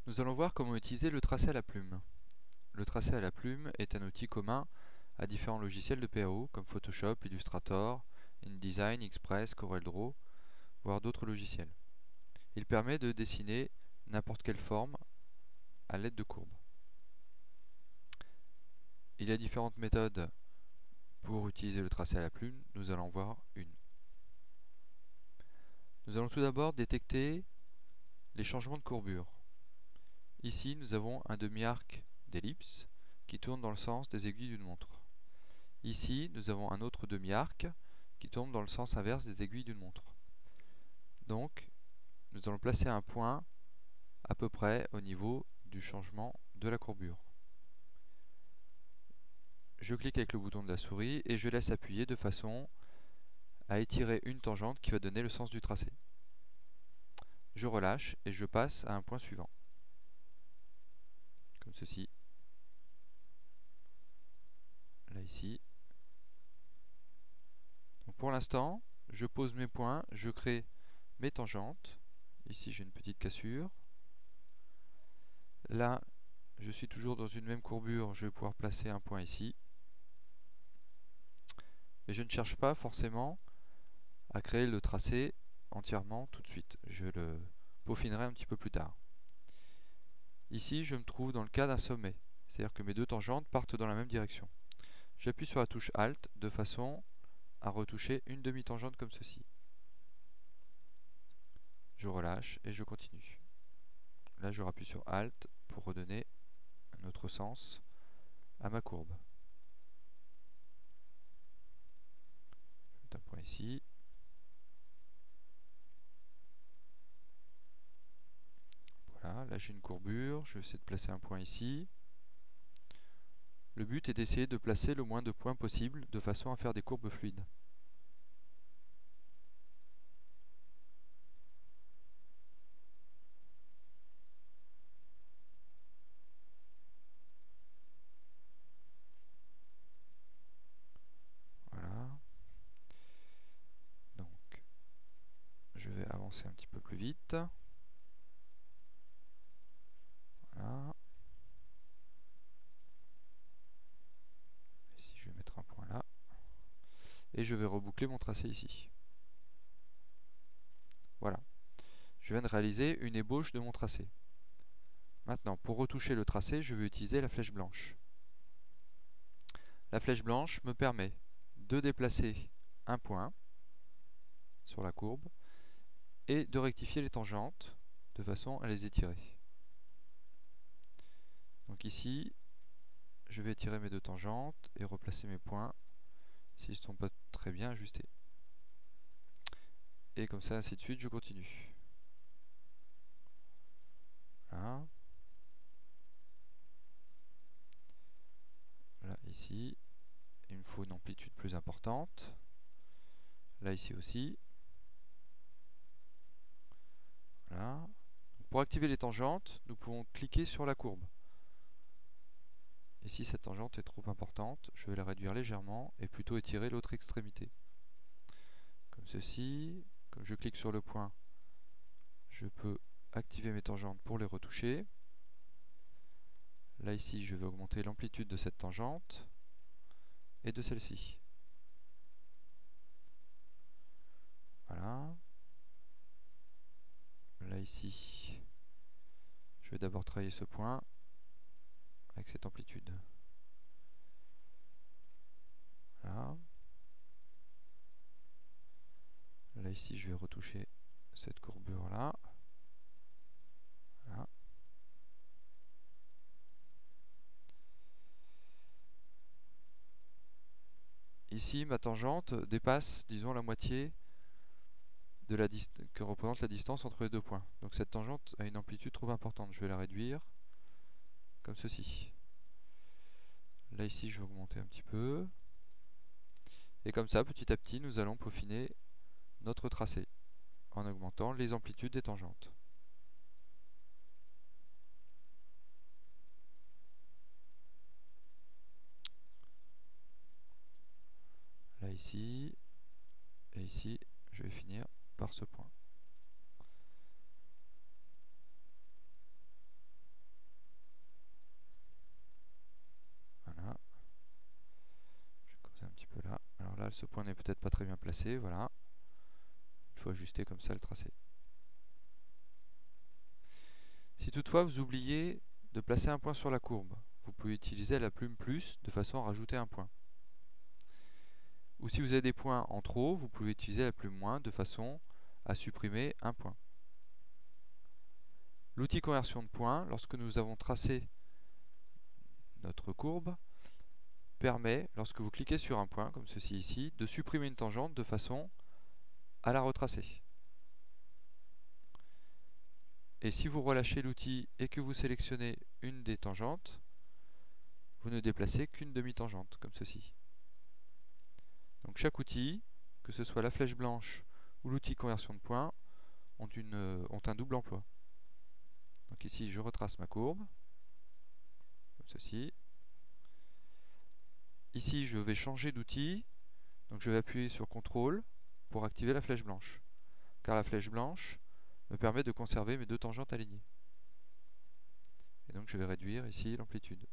Nous allons voir comment utiliser le tracé à la plume. Le tracé à la plume est un outil commun à différents logiciels de PAO comme Photoshop, Illustrator, InDesign, Express, CorelDRAW, voire d'autres logiciels. Il permet de dessiner n'importe quelle forme à l'aide de courbes. Il y a différentes méthodes pour utiliser le tracé à la plume, nous allons voir une. Nous allons tout d'abord détecter les changements de courbure. Ici, nous avons un demi-arc d'ellipse qui tourne dans le sens des aiguilles d'une montre. Ici, nous avons un autre demi-arc qui tourne dans le sens inverse des aiguilles d'une montre. Donc, nous allons placer un point à peu près au niveau du changement de la courbure. Je clique avec le bouton de la souris et je laisse appuyer de façon à étirer une tangente qui va donner le sens du tracé. Je relâche et je passe à un point suivant, comme ceci. Là, ici. Donc pour l'instant, je pose mes points, je crée mes tangentes. Ici, j'ai une petite cassure. Là, je suis toujours dans une même courbure, je vais pouvoir placer un point ici. Mais je ne cherche pas forcément à créer le tracé entièrement tout de suite. Je le peaufinerai un petit peu plus tard. Ici, je me trouve dans le cas d'un sommet, c'est-à-dire que mes deux tangentes partent dans la même direction. J'appuie sur la touche Alt de façon à retoucher une demi-tangente comme ceci. Je relâche et je continue. Là, je rappuie sur Alt pour redonner un autre sens à ma courbe. Je mets un point ici. Voilà, là j'ai une courbure, je vais essayer de placer un point ici. Le but est d'essayer de placer le moins de points possible de façon à faire des courbes fluides. Voilà. Donc, je vais avancer un petit peu plus vite. Voilà. Ici, je vais mettre un point là. Et je vais reboucler mon tracé ici. Voilà. Je viens de réaliser une ébauche de mon tracé. Maintenant, pour retoucher le tracé, je vais utiliser la flèche blanche. La flèche blanche me permet de déplacer un point sur la courbe et de rectifier les tangentes de façon à les étirer. Donc ici, je vais étirer mes deux tangentes et replacer mes points s'ils ne sont pas très bien ajustés. Et comme ça, ainsi de suite, je continue. Là. Là, ici. Il me faut une amplitude plus importante. Là, ici aussi. Voilà. Pour activer les tangentes, nous pouvons cliquer sur la courbe. Et si cette tangente est trop importante, je vais la réduire légèrement et plutôt étirer l'autre extrémité. Comme ceci. Comme je clique sur le point, je peux activer mes tangentes pour les retoucher. Là, ici, je vais augmenter l'amplitude de cette tangente et de celle-ci. Voilà. Là, ici, je vais d'abord travailler ce point avec cette amplitude. Là. Là, ici, je vais retoucher cette courbure-là. Voilà. Ici, ma tangente dépasse, disons, la moitié de la que représente la distance entre les deux points. Donc cette tangente a une amplitude trop importante. Je vais la réduire comme ceci. Là, ici, je vais augmenter un petit peu. Et comme ça, petit à petit, nous allons peaufiner notre tracé en augmentant les amplitudes des tangentes. Là, ici, et ici, je vais finir par ce point. Là, ce point n'est peut-être pas très bien placé, voilà. Il faut ajuster comme ça le tracé. Si toutefois vous oubliez de placer un point sur la courbe, vous pouvez utiliser la plume plus de façon à rajouter un point. Ou si vous avez des points en trop, vous pouvez utiliser la plume moins de façon à supprimer un point. L'outil conversion de points, lorsque nous avons tracé notre courbe, permet, lorsque vous cliquez sur un point, comme ceci ici, de supprimer une tangente de façon à la retracer. Et si vous relâchez l'outil et que vous sélectionnez une des tangentes, vous ne déplacez qu'une demi-tangente, comme ceci. Donc chaque outil, que ce soit la flèche blanche ou l'outil conversion de points, ont un double emploi. Donc ici, je retrace ma courbe, comme ceci. Ici, je vais changer d'outil, donc je vais appuyer sur CTRL pour activer la flèche blanche, car la flèche blanche me permet de conserver mes deux tangentes alignées. Et donc je vais réduire ici l'amplitude.